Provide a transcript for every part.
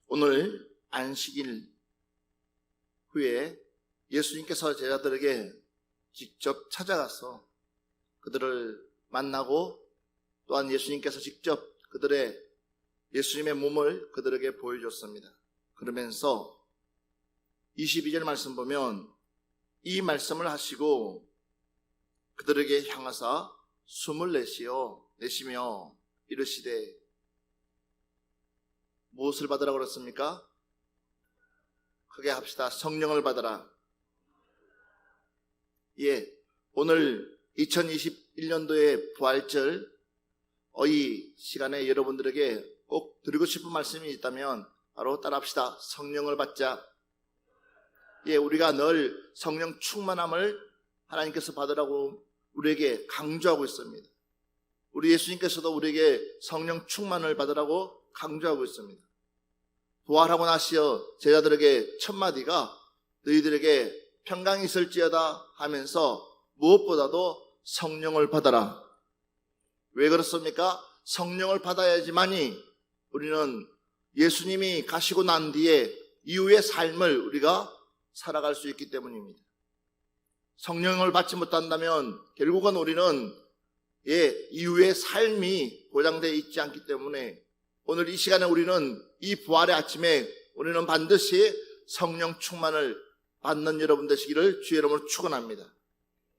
오늘 안식일 후에 예수님께서 제자들에게 직접 찾아가서 그들을 만나고 또한 예수님께서 직접 예수님의 몸을 그들에게 보여줬습니다. 그러면서 22절 말씀 보면 이 말씀을 하시고 그들에게 향하사 숨을 내쉬며 이르시되 무엇을 받으라고 그랬습니까? 크게 합시다. 성령을 받아라. 오늘 2021년도의 부활절 이 시간에 여러분들에게 꼭 드리고 싶은 말씀이 있다면 바로 따라합시다. 성령을 받자. 우리가 늘 성령 충만함을 하나님께서 받으라고 우리에게 강조하고 있습니다. 우리 예수님께서도 우리에게 성령 충만을 받으라고 강조하고 있습니다. 부활하고 나시어 제자들에게 첫 마디가 너희들에게 평강이 있을지어다 하면서 무엇보다도 성령을 받아라. 왜 그렇습니까? 성령을 받아야지만이 우리는 예수님이 가시고 난 뒤에 이후의 삶을 우리가 살아갈 수 있기 때문입니다. 성령을 받지 못한다면 결국은 우리는 이후의 삶이 보장되어 있지 않기 때문에 오늘 이 시간에 우리는 이 부활의 아침에 우리는 반드시 성령 충만을 받는 여러분 되시기를 주의 이름으로 축원합니다.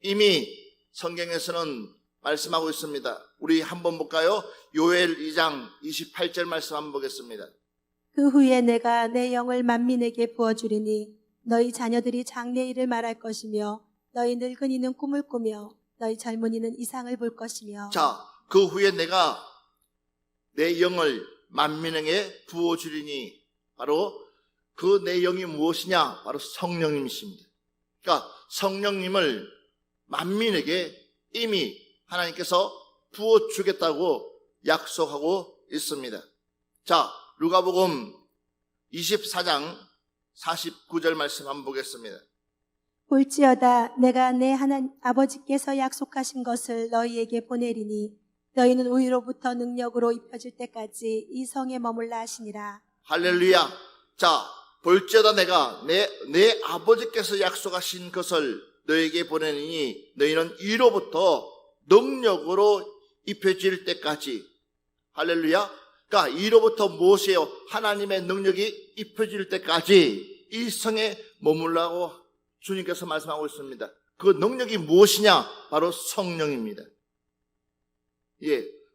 이미 성경에서는 말씀하고 있습니다. 우리 한번 볼까요? 요엘 2장 28절 말씀 한번 보겠습니다. 그 후에 내가 내 영을 만민에게 부어주리니 너희 자녀들이 장래일을 말할 것이며 너희 늙은이는 꿈을 꾸며 너희 젊은이는 이상을 볼 것이며. 그 후에 내가 내 영을 만민에게 부어주리니 바로 그 내 영이 무엇이냐? 바로 성령님이십니다. 그러니까 성령님을 만민에게 이미 하나님께서 부어주겠다고 약속하고 있습니다. 누가복음 24장 49절 말씀 한번 보겠습니다. 볼지어다 내가 내 하나님 아버지께서 약속하신 것을 너희에게 보내리니 너희는 위로부터 능력으로 입혀질 때까지 이 성에 머물라 하시니라. 할렐루야. 볼지어다 내가 내 아버지께서 약속하신 것을 너희에게 보내니 너희는 위로부터 능력으로 입혀질 때까지. 할렐루야. 그러니까 위로부터 무엇이에요? 하나님의 능력이 입혀질 때까지 이 성에 머물라고 주님께서 말씀하고 있습니다. 그 능력이 무엇이냐? 바로 성령입니다.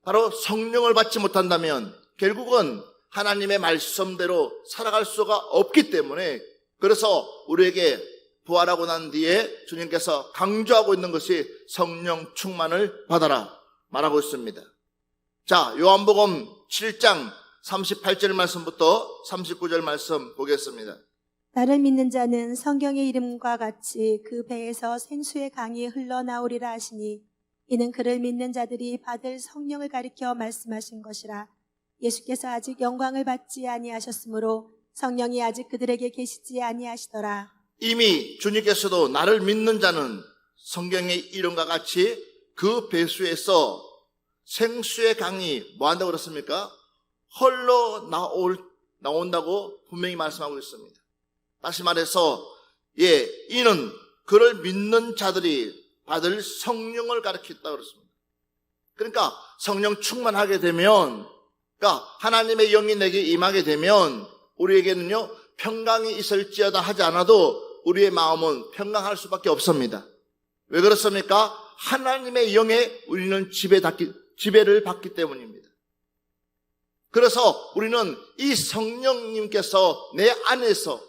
바로 성령을 받지 못한다면 결국은 하나님의 말씀대로 살아갈 수가 없기 때문에, 그래서 우리에게 부활하고 난 뒤에 주님께서 강조하고 있는 것이 성령 충만을 받아라 말하고 있습니다. 요한복음 7장 38절 말씀부터 39절 말씀 보겠습니다. 나를 믿는 자는 성경의 이름과 같이 그 배에서 생수의 강이 흘러나오리라 하시니 이는 그를 믿는 자들이 받을 성령을 가리켜 말씀하신 것이라. 예수께서 아직 영광을 받지 아니하셨으므로 성령이 아직 그들에게 계시지 아니하시더라. 이미 주님께서도 나를 믿는 자는 성경의 이름과 같이 그 배수에서 생수의 강이 뭐한다고 그랬습니까? 나온다고 분명히 말씀하고 있습니다. 다시 말해서 이는 그를 믿는 자들이 받을 성령을 가르쳤다고 그랬습니다. 그러니까 성령 충만하게 되면, 그러니까 하나님의 영이 내게 임하게 되면 우리에게는요 평강이 있을지어다 하지 않아도 우리의 마음은 평강할 수밖에 없습니다. 왜 그렇습니까? 하나님의 영에 우리는 지배를 받기 때문입니다. 그래서 우리는 이 성령님께서 내 안에서,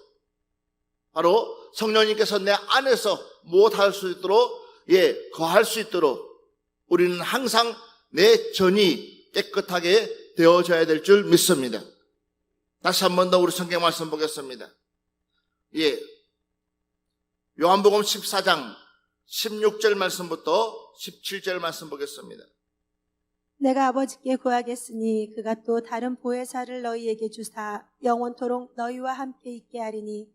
바로 성령님께서 내 안에서 무엇할 수 있도록, 거할 수 있도록 우리는 항상 내 전이 깨끗하게 되어져야 될 줄 믿습니다. 다시 한 번 더 우리 성경 말씀 보겠습니다. 요한복음 14장 16절 말씀부터 17절 말씀 보겠습니다. 내가 아버지께 구하겠으니 그가 또 다른 보혜사를 너희에게 주사 영원토록 너희와 함께 있게 하리니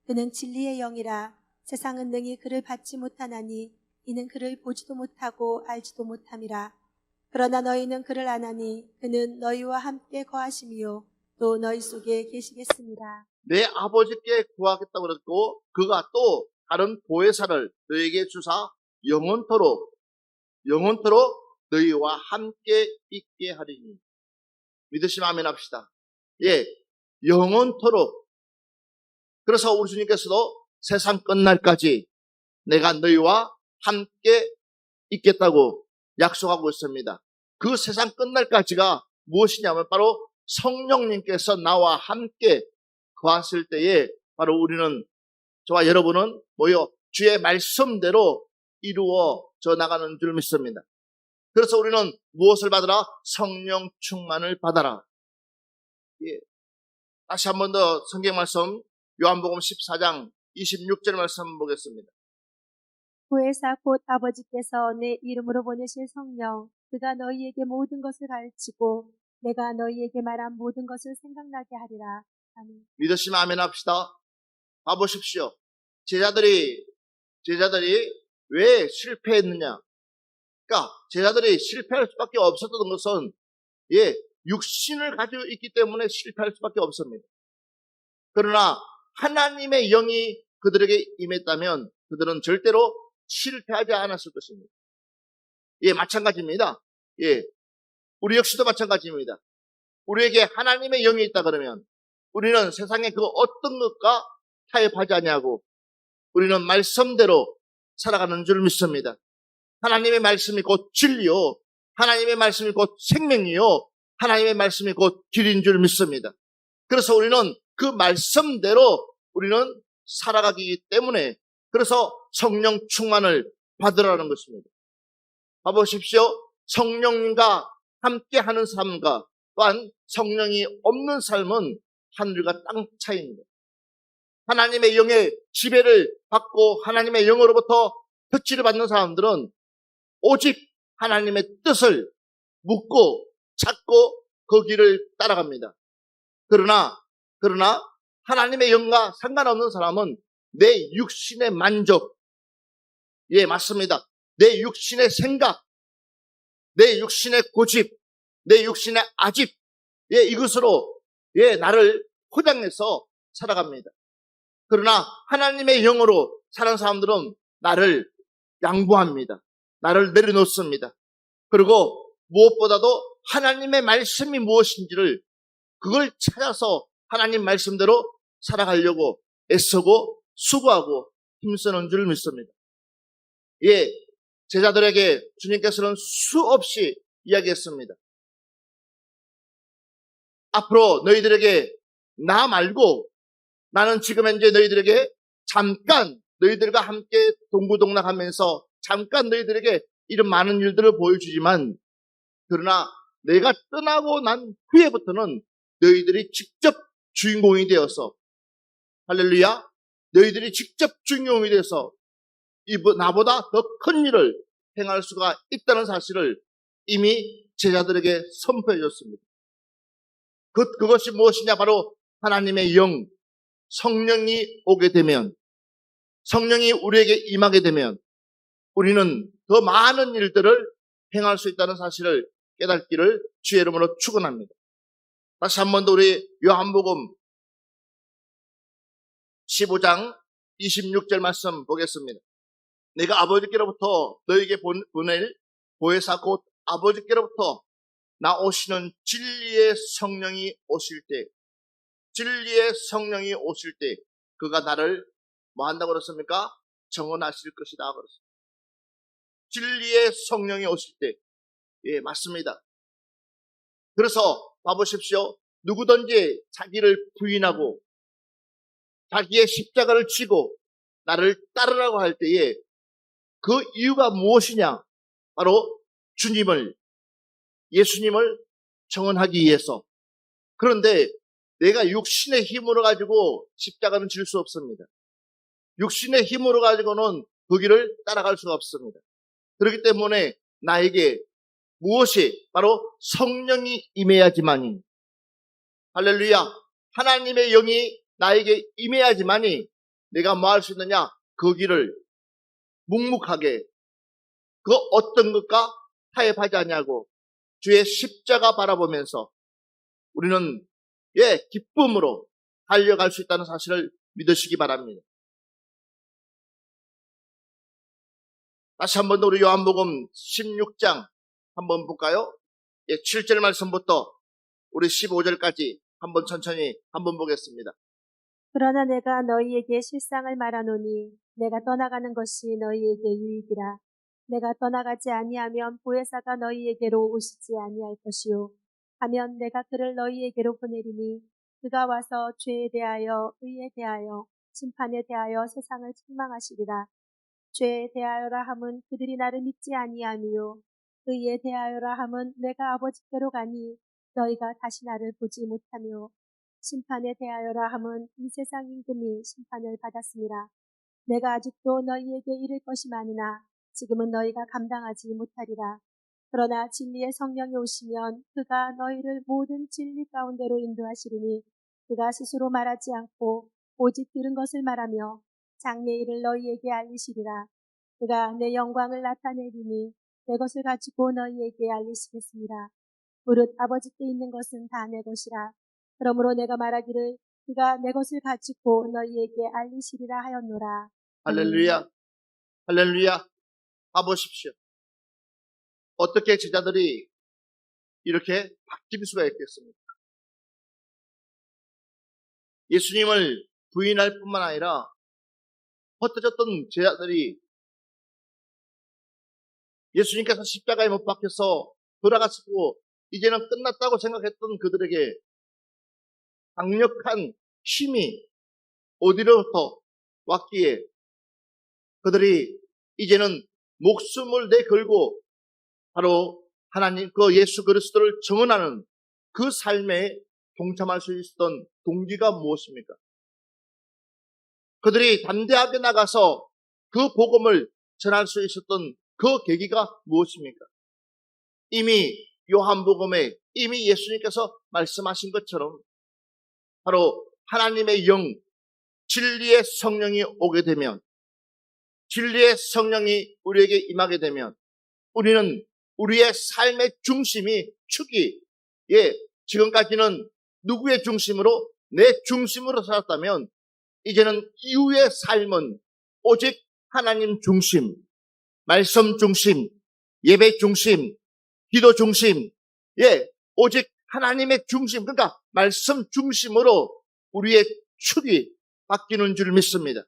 그는 진리의 영이라. 세상은 능히 그를 받지 못하나니 이는 그를 보지도 못하고 알지도 못함이라. 그러나 너희는 그를 아나니 그는 너희와 함께 거하심이요 또 너희 속에 계시겠습니다. 내 아버지께 구하겠다고 그랬고 그가 또 다른 보혜사를 너에게 주사 영원토록 너희와 함께 있게 하리니. 믿으시면 아멘 합시다. 예, 영원토록. 그래서 우리 주님께서도 세상 끝날까지 내가 너희와 함께 있겠다고 약속하고 있습니다. 그 세상 끝날까지가 무엇이냐면 바로 성령님께서 나와 함께 거하실 때에 바로 우리는, 저와 여러분은 뭐요? 주의 말씀대로 이루어져 나가는 줄 믿습니다. 그래서 우리는 무엇을 받으라? 성령 충만을 받아라. 예. 다시 한 번 더 성경 말씀 요한복음 14장 26절 말씀 보겠습니다. 보혜사 곧 아버지께서 내 이름으로 보내실 성령, 그가 너희에게 모든 것을 가르치고 내가 너희에게 말한 모든 것을 생각나게 하리라. 아멘. 믿으시면 아멘 합시다. 봐보십시오. 제자들이 왜 실패했느냐? 그러니까 제자들이 실패할 수밖에 없었던 것은 육신을 가지고 있기 때문에 실패할 수밖에 없습니다. 그러나 하나님의 영이 그들에게 임했다면 그들은 절대로 실패하지 않았을 것입니다. 마찬가지입니다. 우리 역시도 마찬가지입니다. 우리에게 하나님의 영이 있다 그러면 우리는 세상의 그 어떤 것과 타협하지 않냐고 우리는 말씀대로 살아가는 줄 믿습니다. 하나님의 말씀이 곧 진리요, 하나님의 말씀이 곧 생명이요, 하나님의 말씀이 곧 길인 줄 믿습니다. 그래서 우리는 그 말씀대로 우리는 살아가기 때문에 그래서 성령 충만을 받으라는 것입니다. 봐보십시오. 성령과 함께하는 삶과 또한 성령이 없는 삶은 하늘과 땅 차이입니다. 하나님의 영의 지배를 받고 하나님의 영으로부터 터치를 받는 사람들은 오직 하나님의 뜻을 묻고 찾고 그 길을 따라갑니다. 그러나 하나님의 영과 상관없는 사람은 내 육신의 만족, 맞습니다. 내 육신의 생각, 내 육신의 고집, 내 육신의 아집, 이것으로 나를 포장해서 살아갑니다. 그러나 하나님의 영으로 사는 사람들은 나를 양보합니다. 나를 내려놓습니다. 그리고 무엇보다도 하나님의 말씀이 무엇인지를 그걸 찾아서 하나님 말씀대로 살아가려고 애쓰고 수고하고 힘쓰는 줄 믿습니다. 제자들에게 주님께서는 수없이 이야기했습니다. 앞으로 너희들에게 나 말고 나는 지금 현재 너희들에게 잠깐 너희들과 함께 동고동락하면서 잠깐 너희들에게 이런 많은 일들을 보여주지만 그러나 내가 떠나고 난 후에부터는 너희들이 직접 주인공이 되어서 할렐루야, 너희들이 직접 주인공이 되어서 나보다 더 큰 일을 행할 수가 있다는 사실을 이미 제자들에게 선포해 줬습니다. 그것이 무엇이냐? 바로 하나님의 영, 성령이 오게 되면, 성령이 우리에게 임하게 되면 우리는 더 많은 일들을 행할 수 있다는 사실을 깨닫기를 주의 이름으로 축원합니다. 다시 한 번 더 우리 요한복음 15장 26절 말씀 보겠습니다. 내가 아버지께로부터 너에게 보낼 보혜사 곧 아버지께로부터 나오시는 진리의 성령이 오실 때, 진리의 성령이 오실 때 그가 나를 뭐 한다고 그랬습니까? 정언하실 것이다 그랬습니다. 진리의 성령이 오실 때, 맞습니다. 그래서 봐보십시오. 누구든지 자기를 부인하고 자기의 십자가를 지고 나를 따르라고 할 때에 그 이유가 무엇이냐? 바로 예수님을 정언하기 위해서. 그런데 내가 육신의 힘으로 가지고 십자가는 질 수 없습니다. 육신의 힘으로 가지고는 그 길을 따라갈 수가 없습니다. 그렇기 때문에 나에게 무엇이 바로 성령이 임해야지만이, 할렐루야, 하나님의 영이 나에게 임해야지만이 내가 뭐 할 수 있느냐? 그 길을 묵묵하게 그 어떤 것과 타협하지 않냐고 주의 십자가 바라보면서 우리는 기쁨으로 달려갈 수 있다는 사실을 믿으시기 바랍니다. 다시 한 번 더 우리 요한복음 16장 한번 볼까요? 7절 말씀부터 우리 15절까지 한번 천천히 한번 보겠습니다. 그러나 내가 너희에게 실상을 말하노니 내가 떠나가는 것이 너희에게 유익이라. 내가 떠나가지 아니하면 보혜사가 너희에게로 오시지 아니할 것이요. 하면 내가 그를 너희에게로 보내리니 그가 와서 죄에 대하여 의에 대하여 심판에 대하여 세상을 책망하시리라. 죄에 대하여라 함은 그들이 나를 믿지 아니하미요. 의에 대하여라 함은 내가 아버지께로 가니 너희가 다시 나를 보지 못하며 심판에 대하여라 함은 이 세상 임금이 심판을 받았습니다. 내가 아직도 너희에게 이를 것이 많으나 지금은 너희가 감당하지 못하리라. 그러나 진리의 성령이 오시면 그가 너희를 모든 진리 가운데로 인도하시리니 그가 스스로 말하지 않고 오직 들은 것을 말하며 장래일을 너희에게 알리시리라. 그가 내 영광을 나타내리니 내 것을 가지고 너희에게 알리시겠습니다. 무릇 아버지께 있는 것은 다 내 것이라. 그러므로 내가 말하기를 그가 내 것을 가지고 너희에게 알리시리라 하였노라. 할렐루야, 할렐루야. 봐보십시오. 어떻게 제자들이 이렇게 바뀔 수가 있겠습니까? 예수님을 부인할 뿐만 아니라 헛되졌던 제자들이 예수님께서 십자가에 못 박혀서 돌아갔고 이제는 끝났다고 생각했던 그들에게 강력한 힘이 어디로부터 왔기에 그들이 이제는 목숨을 내걸고 바로 하나님 그 예수 그리스도를 증언하는 그 삶에 동참할 수 있었던 동기가 무엇입니까? 그들이 담대하게 나가서 그 복음을 전할 수 있었던 그 계기가 무엇입니까? 이미 요한복음에 이미 예수님께서 말씀하신 것처럼 바로 하나님의 영, 진리의 성령이 오게 되면, 진리의 성령이 우리에게 임하게 되면 우리는 우리의 삶의 중심이 축이 지금까지는 누구의 중심으로? 내 중심으로 살았다면 이제는 이후의 삶은 오직 하나님 중심, 말씀 중심, 예배 중심, 기도 중심, 오직 하나님의 중심, 그러니까 말씀 중심으로 우리의 축이 바뀌는 줄 믿습니다.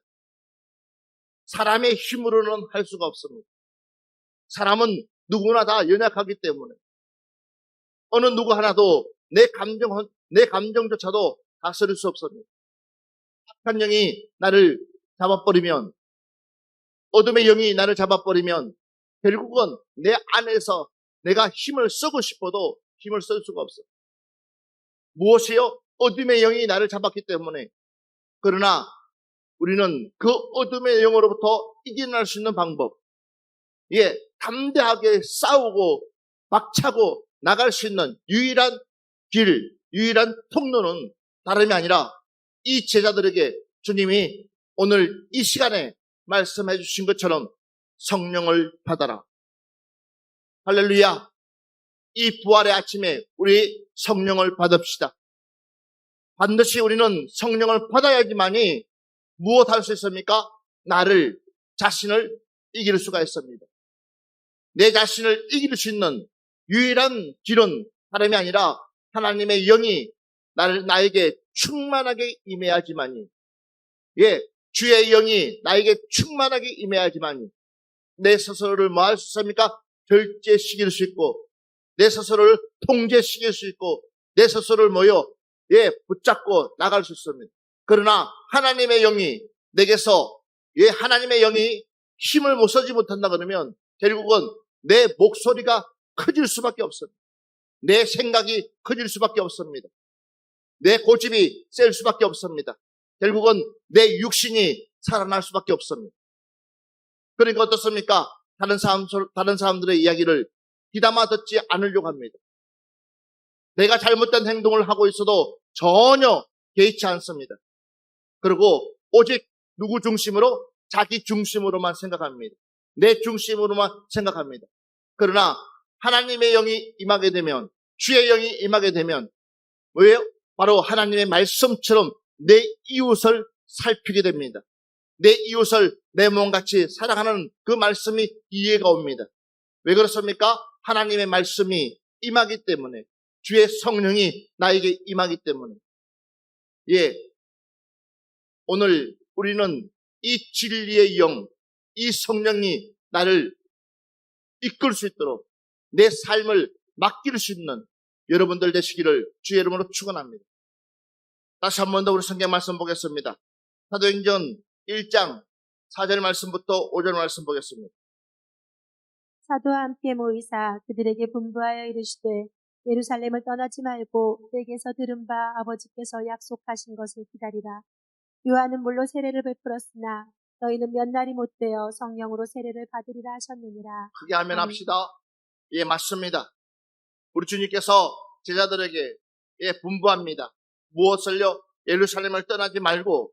사람의 힘으로는 할 수가 없습니다. 사람은 누구나 다 연약하기 때문에 어느 누구 하나도 내 감정조차도 다스릴 수 없습니다. 악한 영이 나를 잡아버리면, 어둠의 영이 나를 잡아버리면 결국은 내 안에서 내가 힘을 쓰고 싶어도 힘을 쓸 수가 없어요. 무엇이요? 어둠의 영이 나를 잡았기 때문에. 그러나 우리는 그 어둠의 영으로부터 이겨낼 수 있는 방법, 담대하게 싸우고 막차고 나갈 수 있는 유일한 길, 유일한 통로는 다름이 아니라 이 제자들에게 주님이 오늘 이 시간에 말씀해 주신 것처럼 성령을 받아라. 할렐루야. 이 부활의 아침에 우리 성령을 받읍시다. 반드시 우리는 성령을 받아야지만이 무엇할 수 있습니까? 자신을 이길 수가 있습니다. 내 자신을 이길 수 있는 유일한 길은 다름이 아니라 하나님의 영이 나에게 충만하게 임해야지만이, 주의 영이 나에게 충만하게 임해야지만이 내 스스로를 뭐 할 수 있습니까? 결제시킬 수 있고, 내 스스로를 통제시킬 수 있고, 내 스스로를 붙잡고 나갈 수 있습니다. 그러나 하나님의 영이 내게서, 하나님의 영이 힘을 못 쓰지 못한다 그러면 결국은 내 목소리가 커질 수밖에 없습니다. 내 생각이 커질 수밖에 없습니다. 내 고집이 셀 수밖에 없습니다. 결국은 내 육신이 살아날 수밖에 없습니다. 그러니까 어떻습니까? 다른 사람들의 이야기를 귀담아 듣지 않으려고 합니다. 내가 잘못된 행동을 하고 있어도 전혀 개의치 않습니다. 그리고 오직 누구 중심으로? 자기 중심으로만 생각합니다. 내 중심으로만 생각합니다. 그러나 하나님의 영이 임하게 되면, 주의 영이 임하게 되면, 뭐예요? 바로 하나님의 말씀처럼 내 이웃을 살피게 됩니다. 내 이웃을 내 몸같이 사랑하는 그 말씀이 이해가 옵니다. 왜 그렇습니까? 하나님의 말씀이 임하기 때문에, 주의 성령이 나에게 임하기 때문에. 예, 오늘 우리는 이 진리의 영, 이 성령이 나를 이끌 수 있도록 내 삶을 맡길 수 있는 여러분들 되시기를 주의 이름으로 축원합니다. 다시 한 번 더 우리 성경 말씀 보겠습니다. 사도행전 1장 4절 말씀부터 5절 말씀 보겠습니다. 사도와 함께 모이사 그들에게 분부하여 이르시되 예루살렘을 떠나지 말고 내게서 들은 바 아버지께서 약속하신 것을 기다리라. 요한은 물로 세례를 베풀었으나 너희는 몇 날이 못되어 성령으로 세례를 받으리라 하셨느니라. 크게 하면 합시다. 예, 맞습니다. 우리 주님께서 제자들에게 분부합니다. 무엇을요? 예루살렘을 떠나지 말고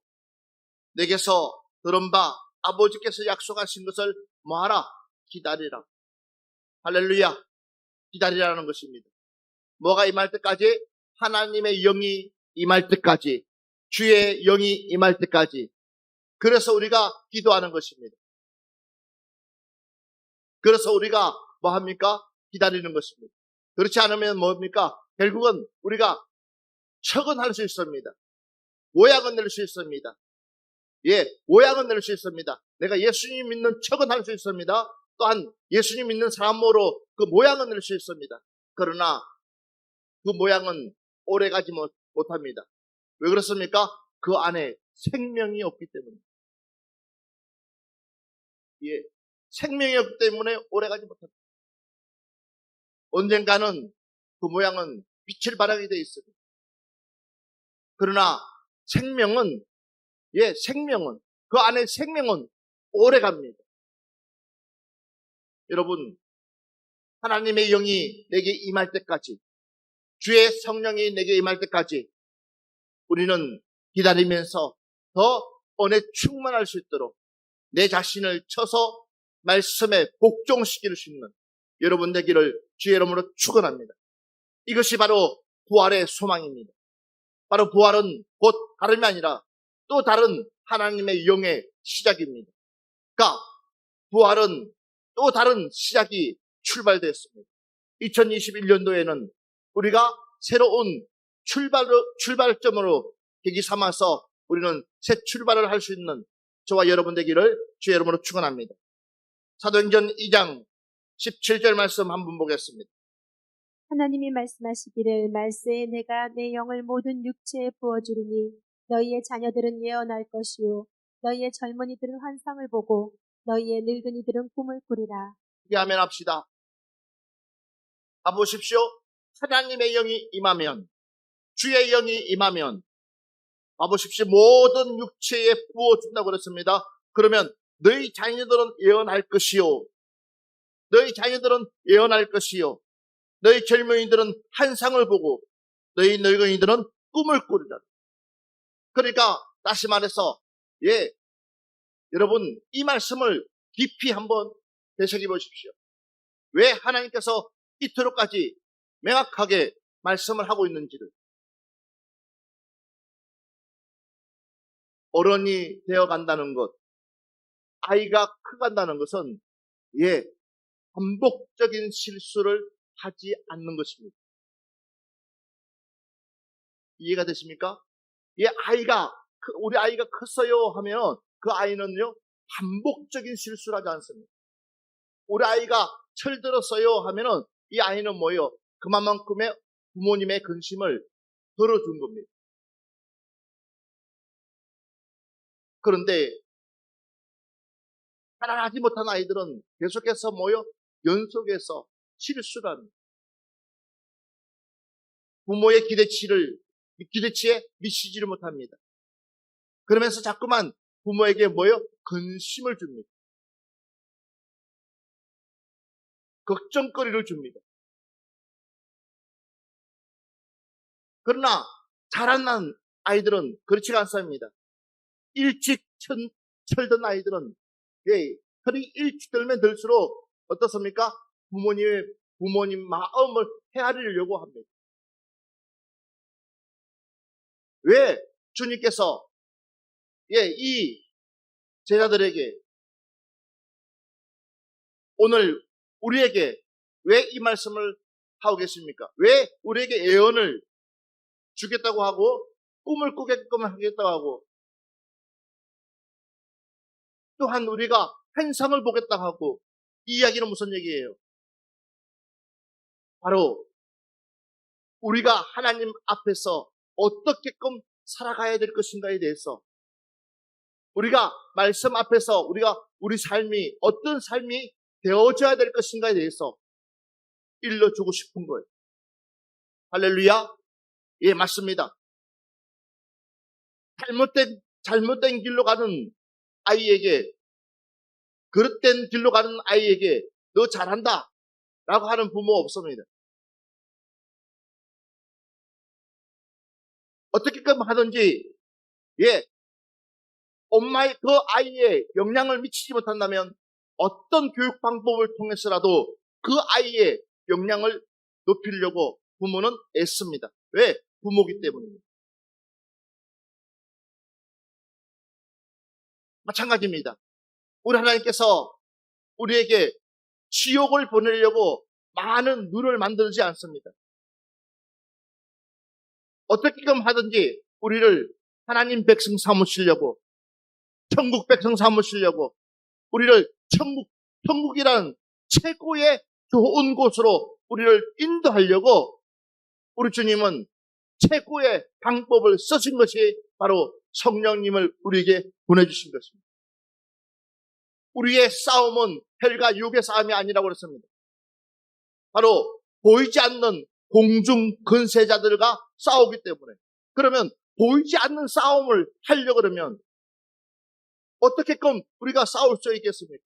내게서 들은 바 아버지께서 약속하신 것을 뭐하라? 기다리라. 할렐루야. 기다리라는 것입니다. 뭐가 임할 때까지? 하나님의 영이 임할 때까지, 주의 영이 임할 때까지. 그래서 우리가 기도하는 것입니다. 그래서 우리가 뭐 합니까? 기다리는 것입니다. 그렇지 않으면 뭡니까? 결국은 우리가 척은 할 수 있습니다. 오약은 낼 수 있습니다. 예, 오약은 낼 수 있습니다. 내가 예수님 믿는 척은 할 수 있습니다. 또한 예수님 믿는 사람으로 그 모양은 낼 수 있습니다. 그러나 그 모양은 오래가지 못합니다. 왜 그렇습니까? 그 안에 생명이 없기 때문에. 예, 생명이 없기 때문에 오래가지 못합니다. 언젠가는 그 모양은 빛을 발하게 되어 있습니다. 그러나 생명은, 생명은, 그 안에 생명은 오래갑니다. 여러분, 하나님의 영이 내게 임할 때까지, 주의 성령이 내게 임할 때까지 우리는 기다리면서 더 은혜 충만할 수 있도록 내 자신을 쳐서 말씀에 복종시킬 수 있는 여러분 되기를 주의 이름으로 축원합니다. 이것이 바로 부활의 소망입니다. 바로 부활은 곧 다름이 아니라 또 다른 하나님의 영의 시작입니다. 그러니까 부활은 또 다른 시작이 출발되었습니다. 2021년도에는 우리가 새로운 출발점으로 계기 삼아서 우리는 새 출발을 할 수 있는 저와 여러분 되기를 주의 이름으로 축원합니다. 사도행전 2장 17절 말씀 한번 보겠습니다. 하나님이 말씀하시기를 말세에 내가 내 영을 모든 육체에 부어주리니 너희의 자녀들은 예언할 것이요 너희의 젊은이들은 환상을 보고 너희의 늙은이들은 꿈을 꾸리라. 아멘 합시다. 봐보십시오. 하나님의 영이 임하면, 주의 영이 임하면, 봐보십시오. 모든 육체에 부어준다고 그랬습니다. 그러면 너희 자녀들은 예언할 것이요, 너희 자녀들은 예언할 것이요, 너희 젊은이들은 환상을 보고 너희 늙은이들은 꿈을 꾸리라. 그러니까 다시 말해서 여러분 이 말씀을 깊이 한번 되새겨 보십시오. 왜 하나님께서 이토록까지 명확하게 말씀을 하고 있는지를. 어른이 되어 간다는 것, 아이가 커간다는 것은 반복적인 실수를 하지 않는 것입니다. 이해가 되십니까? 우리 아이가 컸어요 하면 그 아이는요 반복적인 실수를 하지 않습니다. 우리 아이가 철들었어요 하면은 이 아이는 뭐예요? 그만큼의 부모님의 근심을 덜어준 겁니다. 그런데 살아나지 못한 아이들은 계속해서 연속해서 실수를 합니다. 부모의 기대치에 미치지를 못합니다. 그러면서 자꾸만 부모에게 근심을 줍니다. 걱정거리를 줍니다. 그러나 자라난 아이들은 그렇지가 않습니다. 일찍 철든 아이들은 털이 일찍 들면 들수록 어떻습니까? 부모님 마음을 헤아리려고 합니다. 왜 주님께서 이 제자들에게 오늘 우리에게 왜 이 말씀을 하고 계십니까? 왜 우리에게 예언을 주겠다고 하고 꿈을 꾸게끔 하겠다고 하고 또한 우리가 환상을 보겠다고 하고 이 이야기는 무슨 얘기예요? 바로 우리가 하나님 앞에서 어떻게끔 살아가야 될 것인가에 대해서 우리가 말씀 앞에서 우리가 우리 삶이 어떤 삶이 되어져야 될 것인가에 대해서 일러주고 싶은 거예요. 할렐루야. 예, 맞습니다. 잘못된 길로 가는 아이에게, 그릇된 길로 가는 아이에게 너 잘한다 라고 하는 부모 없습니다. 어떻게끔 하든지 엄마의 그 아이에 영향을 미치지 못한다면 어떤 교육 방법을 통해서라도 그 아이의 영향을 높이려고 부모는 애씁니다. 왜? 부모기 때문입니다. 마찬가지입니다. 우리 하나님께서 우리에게 지옥을 보내려고 많은 눈을 만들지 않습니다. 어떻게끔 하든지 우리를 하나님 백성 삼으시려고, 천국 백성 삼으시려고, 우리를 천국이란 최고의 좋은 곳으로 우리를 인도하려고 우리 주님은 최고의 방법을 쓰신 것이 바로 성령님을 우리에게 보내주신 것입니다. 우리의 싸움은 혈과 육의 싸움이 아니라고 그랬습니다. 바로 보이지 않는 공중 근세자들과 싸우기 때문에. 그러면 보이지 않는 싸움을 하려고 그러면 어떻게끔 우리가 싸울 수 있겠습니까?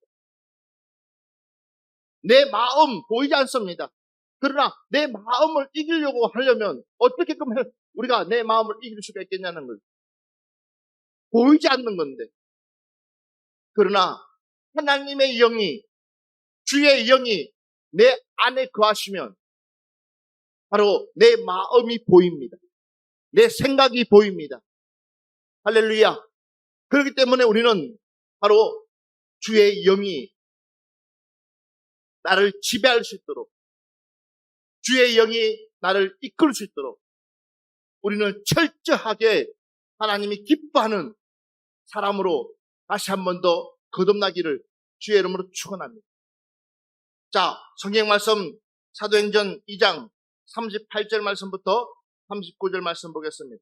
내 마음 보이지 않습니다. 그러나 내 마음을 이기려고 하려면 어떻게끔 우리가 내 마음을 이길 수가 있겠냐는 거예요. 보이지 않는 건데. 그러나 하나님의 영이, 주의 영이 내 안에 거하시면 바로 내 마음이 보입니다. 내 생각이 보입니다. 할렐루야. 그렇기 때문에 우리는 바로 주의 영이 나를 지배할 수 있도록, 주의 영이 나를 이끌 수 있도록 우리는 철저하게 하나님이 기뻐하는 사람으로 다시 한 번 더 거듭나기를 주의 이름으로 축원합니다. 자, 성경 말씀 사도행전 2장 38절 말씀부터 39절 말씀 보겠습니다.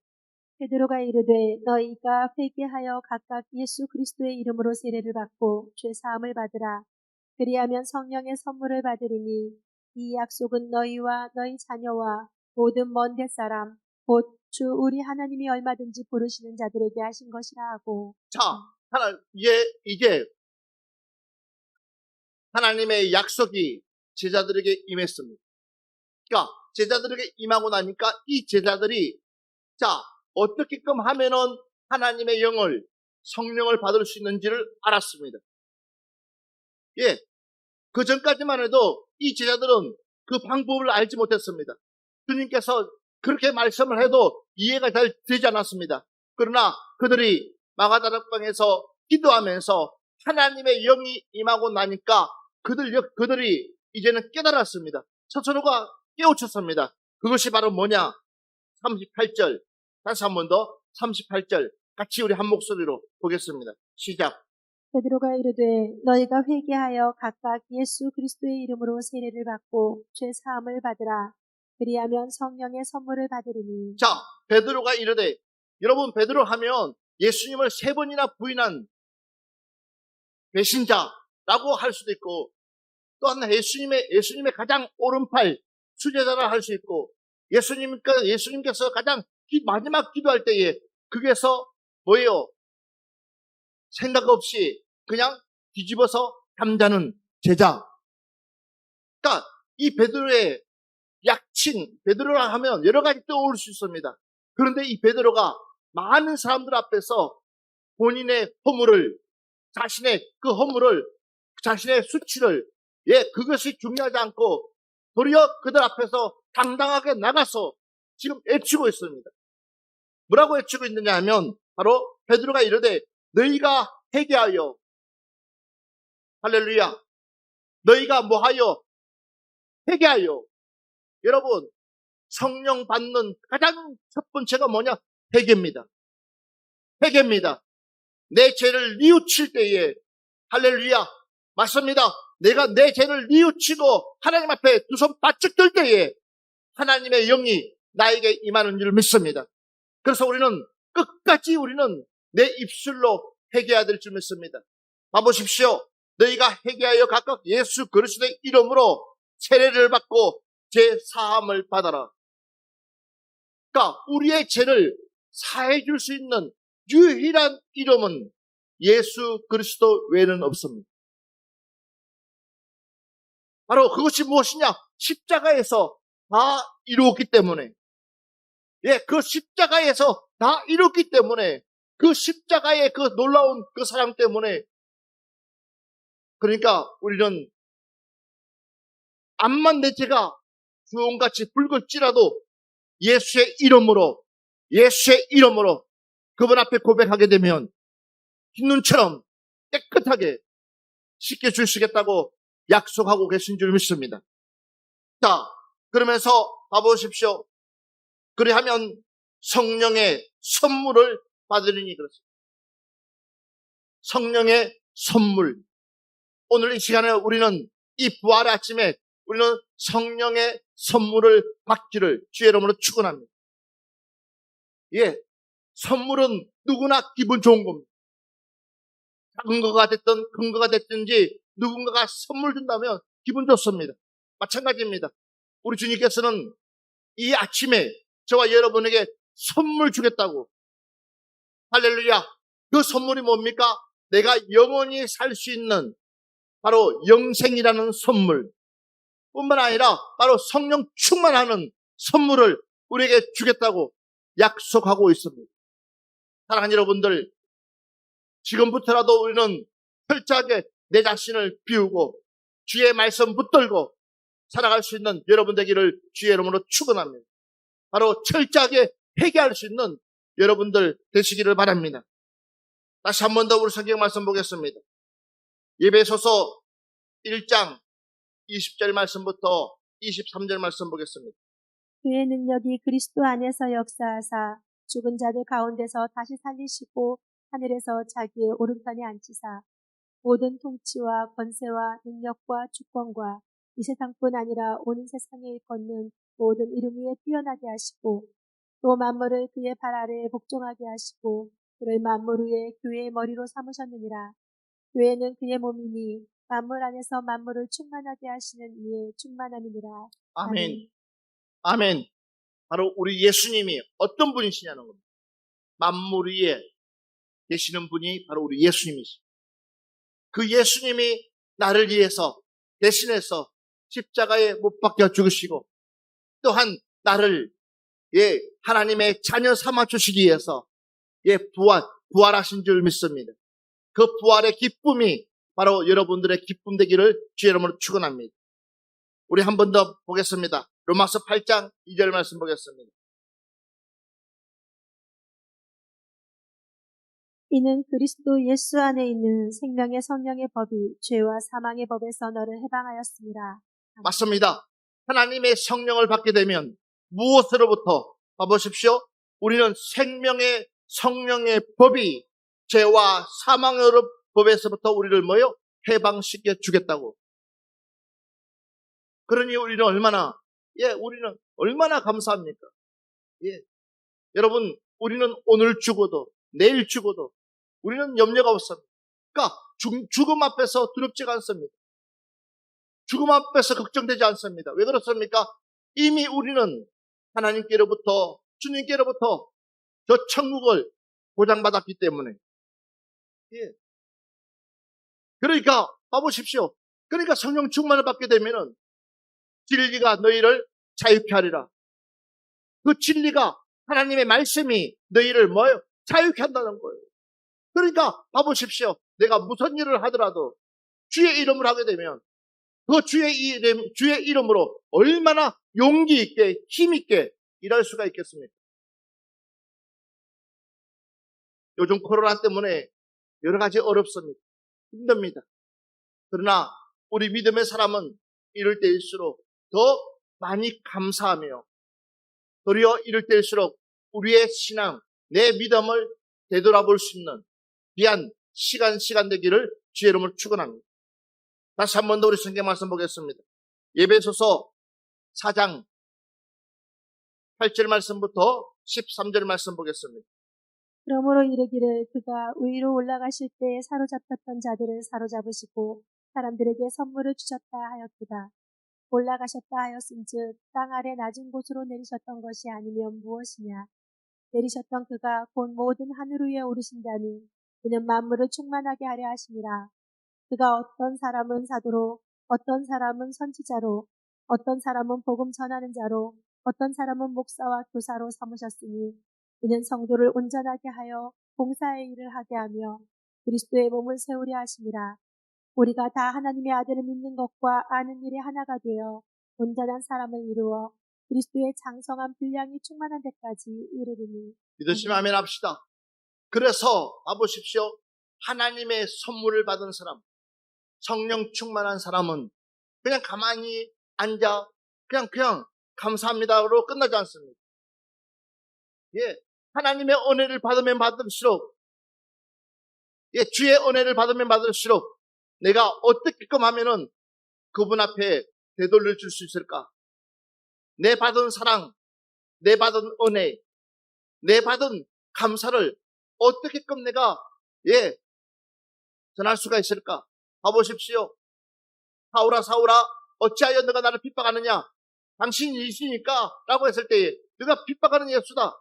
베드로가 이르되 너희가 회개하여 각각 예수 그리스도의 이름으로 세례를 받고 죄 사함을 받으라. 그리하면 성령의 선물을 받으리니 이 약속은 너희와 너희 자녀와 모든 먼 뱃사람 곧 주 우리 하나님이 얼마든지 부르시는 자들에게 하신 것이라 하고. 자, 이게 하나님의 약속이 제자들에게 임했습니다. 그러니까 제자들에게 임하고 나니까 이 제자들이 자, 어떻게끔 하면은 하나님의 영을, 성령을 받을 수 있는지를 알았습니다. 예. 그 전까지만 해도 이 제자들은 그 방법을 알지 못했습니다. 주님께서 그렇게 말씀을 해도 이해가 잘 되지 않았습니다. 그러나 그들이 마가다락방에서 기도하면서 하나님의 영이 임하고 나니까 그들이 이제는 깨달았습니다. 스스로가 깨우쳤습니다. 그것이 바로 뭐냐? 38절. 다시 한 번 더 38절 같이 우리 한 목소리로 보겠습니다. 시작. 베드로가 이르되 너희가 회개하여 각각 예수 그리스도의 이름으로 세례를 받고 죄 사함을 받으라. 그리하면 성령의 선물을 받으리니. 자, 베드로가 이르되, 여러분 베드로 하면 예수님을 3번이나 부인한 배신자라고 할 수도 있고, 또한 예수님의 가장 오른팔 수제자라 할 수 있고, 예수님께서 가장 마지막 기도할 때에 그게서 뭐예요? 생각 없이 그냥 뒤집어서 잠자는 제자. 그러니까 이 베드로의 약칭, 베드로라 하면 여러 가지 떠오를 수 있습니다. 그런데 이 베드로가 많은 사람들 앞에서 본인의 허물을, 자신의 수치를, 그것이 중요하지 않고 도리어 그들 앞에서 당당하게 나가서 지금 애치고 있습니다. 뭐라고 외치고 있느냐 하면 바로 베드로가 이르되 너희가 회개하여, 할렐루야, 너희가 뭐하여? 회개하여. 여러분, 성령 받는 가장 첫 번째가 뭐냐? 회개입니다. 회개입니다. 내 죄를 뉘우칠 때에, 할렐루야, 맞습니다. 내가 내 죄를 뉘우치고 하나님 앞에 두 손 바짝 들 때에 하나님의 영이 나에게 임하는 줄 믿습니다. 그래서 우리는 끝까지 우리는 내 입술로 회개해야 될 줄 믿습니다. 봐보십시오. 너희가 회개하여 각각 예수 그리스도의 이름으로 세례를 받고 죄 사함을 받아라. 그러니까 우리의 죄를 사해 줄 수 있는 유일한 이름은 예수 그리스도 외에는 없습니다. 바로 그것이 무엇이냐? 십자가에서 다 이루었기 때문에, 그 십자가에서 다 이뤘기 때문에, 그 십자가의 그 놀라운 그 사랑 때문에, 그러니까 우리는 암만 내 죄가 주홍같이 붉을지라도 예수의 이름으로 그분 앞에 고백하게 되면 흰눈처럼 깨끗하게 씻겨주시겠다고 약속하고 계신 줄 믿습니다. 자, 그러면서 봐보십시오. 그리하면 성령의 선물을 받으리니 그렇습니다. 성령의 선물. 오늘 이 시간에 우리는 이 부활의 아침에 우리는 성령의 선물을 받기를 주의 이름으로 축원합니다. 선물은 누구나 기분 좋은 겁니다. 작은 거가 됐든 큰 거가 됐든지 누군가가 선물 준다면 기분 좋습니다. 마찬가지입니다. 우리 주님께서는 이 아침에 저와 여러분에게 선물 주겠다고. 할렐루야. 그 선물이 뭡니까? 내가 영원히 살 수 있는 바로 영생이라는 선물 뿐만 아니라 바로 성령 충만하는 선물을 우리에게 주겠다고 약속하고 있습니다. 사랑하는 여러분들, 지금부터라도 우리는 철저하게 내 자신을 비우고 주의 말씀 붙들고 살아갈 수 있는 여러분 되기를 주의 이름으로 축원합니다. 바로 철저하게 회개할 수 있는 여러분들 되시기를 바랍니다. 다시 한 번 더 우리 성경 말씀 보겠습니다. 에베소서 1장 20절 말씀부터 23절 말씀 보겠습니다. 그의 능력이 그리스도 안에서 역사하사 죽은 자들 가운데서 다시 살리시고 하늘에서 자기의 오른편에 앉히사 모든 통치와 권세와 능력과 주권과 이 세상뿐 아니라 오는 세상에 일컫는 모든 이름 위에 뛰어나게 하시고 또 만물을 그의 발 아래에 복종하게 하시고 그를 만물 위에 교회의 머리로 삼으셨느니라. 교회는 그의 몸이니 만물 안에서 만물을 충만하게 하시는 이의 충만함이니라. 아멘. 아멘. 바로 우리 예수님이 어떤 분이시냐는 겁니다. 만물 위에 계시는 분이 바로 우리 예수님이십니다. 그 예수님이 나를 위해서 대신해서 십자가에 못 박혀 죽으시고 또한 나를 하나님의 자녀 삼아 주시기 위해서 부활하신 줄 믿습니다. 그 부활의 기쁨이 바로 여러분들의 기쁨 되기를 주의 이름으로 축원합니다. 우리 한 번 더 보겠습니다. 로마서 8장 2절 말씀 보겠습니다. 이는 그리스도 예수 안에 있는 생명의 성령의 법이 죄와 사망의 법에서 너를 해방하였습니다. 맞습니다. 하나님의 성령을 받게 되면 무엇으로부터 봐보십시오. 우리는 생명의 성령의 법이 죄와 사망의 법에서부터 우리를 해방시켜 주겠다고. 그러니 우리는 얼마나 감사합니까? 여러분, 우리는 오늘 죽어도 내일 죽어도 우리는 염려가 없습니다. 그러니까 죽음 앞에서 두렵지가 않습니다. 죽음 앞에서 걱정되지 않습니다. 왜 그렇습니까? 이미 우리는 하나님께로부터 주님께로부터 저 천국을 보장받았기 때문에. 그러니까 봐보십시오. 그러니까 성령 충만을 받게 되면은 진리가 너희를 자유케 하리라. 그 진리가 하나님의 말씀이 너희를 자유케 한다는 거예요. 그러니까 봐보십시오. 내가 무슨 일을 하더라도 주의 이름을 하게 되면 그 주의 이름으로 얼마나 용기 있게 힘 있게 일할 수가 있겠습니까? 요즘 코로나 때문에 여러 가지 어렵습니다. 힘듭니다. 그러나 우리 믿음의 사람은 이럴 때일수록 더 많이 감사하며 도리어 이럴 때일수록 우리의 신앙, 내 믿음을 되돌아볼 수 있는 귀한 시간 되기를 주의 이름으로 축원합니다. 다시 한 번 더 우리 성경 말씀 보겠습니다. 에베소서 4장 8절 말씀부터 13절 말씀 보겠습니다. 그러므로 이르기를 그가 위로 올라가실 때 사로잡혔던 자들을 사로잡으시고 사람들에게 선물을 주셨다 하였도다. 올라가셨다 하였은즉 땅 아래 낮은 곳으로 내리셨던 것이 아니면 무엇이냐. 내리셨던 그가 곧 모든 하늘 위에 오르신다니 그는 만물을 충만하게 하려 하심이라. 그가 어떤 사람은 사도로, 어떤 사람은 선지자로, 어떤 사람은 복음 전하는 자로, 어떤 사람은 목사와 교사로 삼으셨으니 이는 성도를 온전하게 하여 봉사의 일을 하게 하며 그리스도의 몸을 세우려 하심이라. 우리가 다 하나님의 아들을 믿는 것과 아는 일이 하나가 되어 온전한 사람을 이루어 그리스도의 장성한 분량이 충만한 데까지 이르리니. 믿으시면 아멘 합시다. 그래서 봐보십시오. 하나님의 선물을 받은 사람, 성령 충만한 사람은 그냥 가만히 앉아 그냥 감사합니다로 끝나지 않습니다. 예, 하나님의 은혜를 받으면 받을수록, 주의 은혜를 받으면 받을수록 내가 어떻게끔 하면은 그분 앞에 되돌려 줄 수 있을까? 내 받은 사랑, 내 받은 은혜, 내 받은 감사를 어떻게끔 내가 전할 수가 있을까? 봐보십시오. 사울아 어찌하여 너가 나를 핍박하느냐? 당신이 예수니까 라고 했을 때 너가 핍박하는 예수다.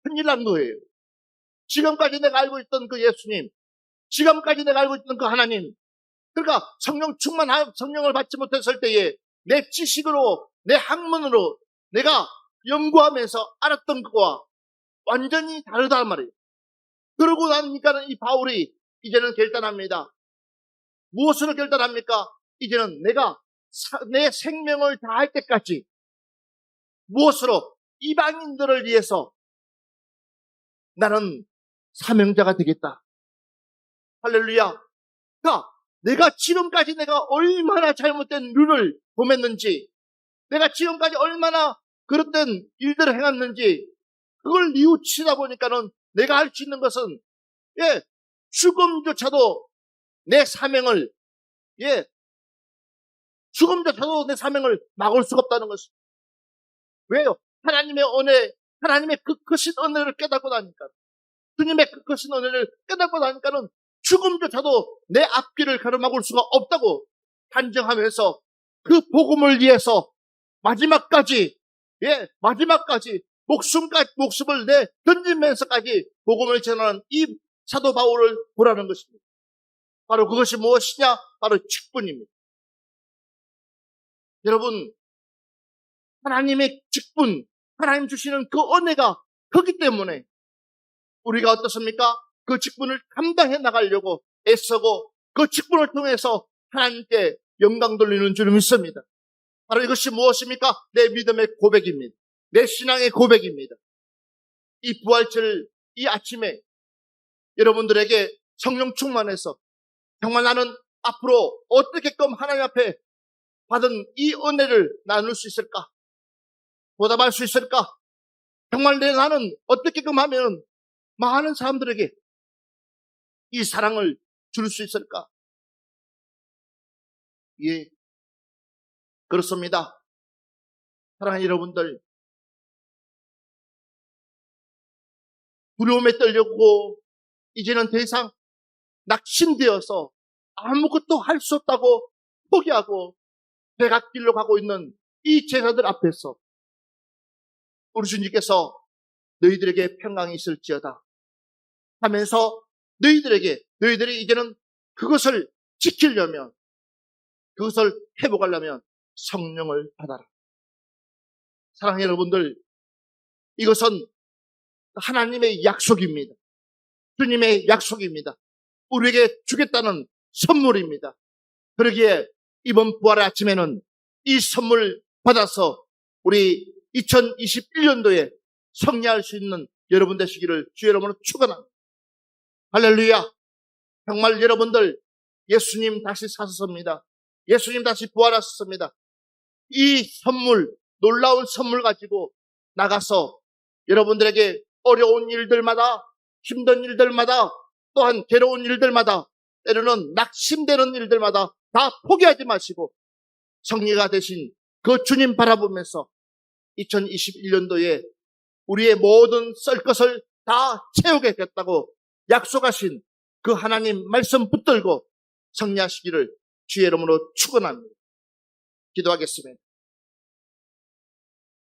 큰일 난 거예요. 지금까지 내가 알고 있던 그 예수님, 지금까지 내가 알고 있던 그 하나님, 그러니까 성령을 받지 못했을 때에 내 지식으로, 내 학문으로 내가 연구하면서 알았던 그거와 완전히 다르단 말이에요. 그러고 나니까는 이 바울이 이제는 결단합니다. 무엇으로 결단합니까? 이제는 내가 내 생명을 다할 때까지 무엇으로? 이방인들을 위해서 나는 사명자가 되겠다. 할렐루야. 그러니까 내가 지금까지 내가 얼마나 잘못된 룰을 범했는지, 내가 지금까지 얼마나 그릇된 일들을 행했는지 그걸 뉘우치다 보니까는 내가 할 수 있는 것은 죽음조차도 내 사명을 죽음조차도 내 사명을 막을 수가 없다는 것입니다. 왜요? 하나님의 은혜, 하나님의 그 크신 은혜를 깨닫고 나니까, 주님의 그 크신 은혜를 깨닫고 나니까는 죽음조차도 내 앞길을 가로막을 수가 없다고 단정하면서 그 복음을 위해서 마지막까지 목숨을 내 던지면서까지 복음을 전하는 이 사도 바울을 보라는 것입니다. 바로 그것이 무엇이냐? 바로 직분입니다. 여러분, 하나님의 직분, 하나님 주시는 그 은혜가 크기 때문에 우리가 어떻습니까? 그 직분을 감당해 나가려고 애쓰고 그 직분을 통해서 하나님께 영광 돌리는 줄을 믿습니다. 바로 이것이 무엇입니까? 내 믿음의 고백입니다. 내 신앙의 고백입니다. 이 부활절 이 아침에 여러분들에게 성령 충만해서 정말 나는 앞으로 어떻게끔 하나님 앞에 받은 이 은혜를 나눌 수 있을까? 보답할 수 있을까? 정말 나는 어떻게끔 하면 많은 사람들에게 이 사랑을 줄 수 있을까? 예, 그렇습니다. 사랑하는 여러분들, 두려움에 떨려고 이제는 더 이상 낙심되어서 아무것도 할 수 없다고 포기하고 백악길로 가고 있는 이 제자들 앞에서 우리 주님께서 너희들에게 평강이 있을지어다 하면서 너희들이 이제는 그것을 지키려면, 그것을 회복하려면 성령을 받아라. 사랑하는 여러분들, 이것은 하나님의 약속입니다. 주님의 약속입니다. 우리에게 주겠다는 선물입니다. 그러기에 이번 부활의 아침에는 이 선물 받아서 우리 2021년도에 승리할 수 있는 여러분 되시기를 주의 이름으로 축원합니다. 할렐루야. 정말 여러분들 예수님 다시 사셨습니다. 예수님 다시 부활하셨습니다. 이 선물, 놀라운 선물 가지고 나가서 여러분들에게 어려운 일들마다, 힘든 일들마다, 또한 괴로운 일들마다, 때로는 낙심되는 일들마다 다 포기하지 마시고 성리가 되신 그 주님 바라보면서 2021년도에 우리의 모든 썰 것을 다 채우겠다고 약속하신 그 하나님 말씀 붙들고 승리하시기를 주의 이름으로 축원합니다. 기도하겠습니다.